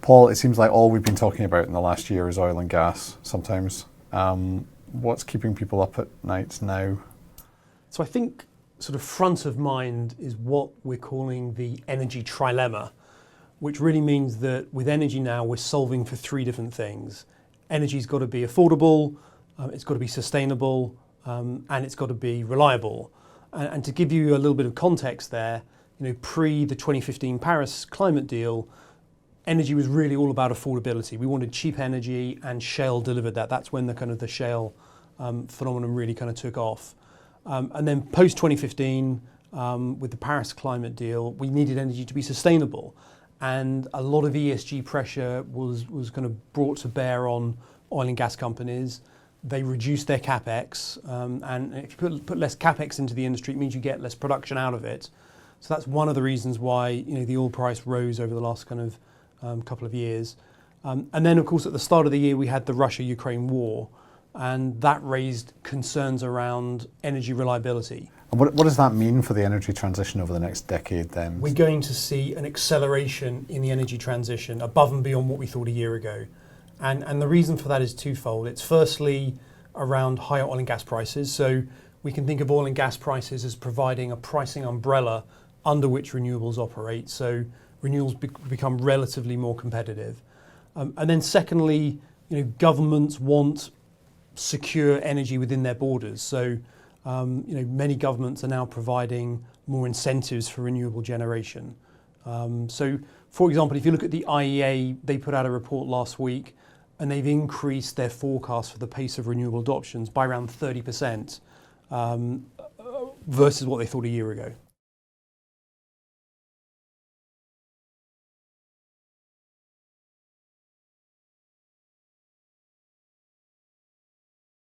Paul, it seems like all we've been talking about in the last year is oil and gas sometimes. What's keeping people up at night now? So I think sort of front of mind is what we're calling the energy trilemma, which really means that with energy now we're solving for three different things. Energy's got to be affordable, it's got to be sustainable, and it's got to be reliable. And to give you a little bit of context there, pre the 2015 Paris climate deal, energy was really all about affordability. We wanted cheap energy, and shale delivered that. That's when the shale phenomenon really kind of took off. And then post 2015, with the Paris climate deal, we needed energy to be sustainable, and a lot of ESG pressure was kind of brought to bear on oil and gas companies. They reduced their capex, and if you put less capex into the industry, it means you get less production out of it. So that's one of the reasons why the oil price rose over the last kind of couple of years. And then, of course, at the start of the year, we had the Russia-Ukraine war, and that raised concerns around energy reliability. And what does that mean for the energy transition over the next decade then? We're going to see an acceleration in the energy transition above and beyond what we thought a year ago. And the reason for that is twofold. It's firstly around higher oil and gas prices. So we can think of oil and gas prices as providing a pricing umbrella under which renewables operate. So renewables become relatively more competitive. And then secondly, governments want secure energy within their borders. So many governments are now providing more incentives for renewable generation. So for example, if you look at the IEA, they put out a report last week, and they've increased their forecast for the pace of renewable adoptions by around 30% versus what they thought a year ago.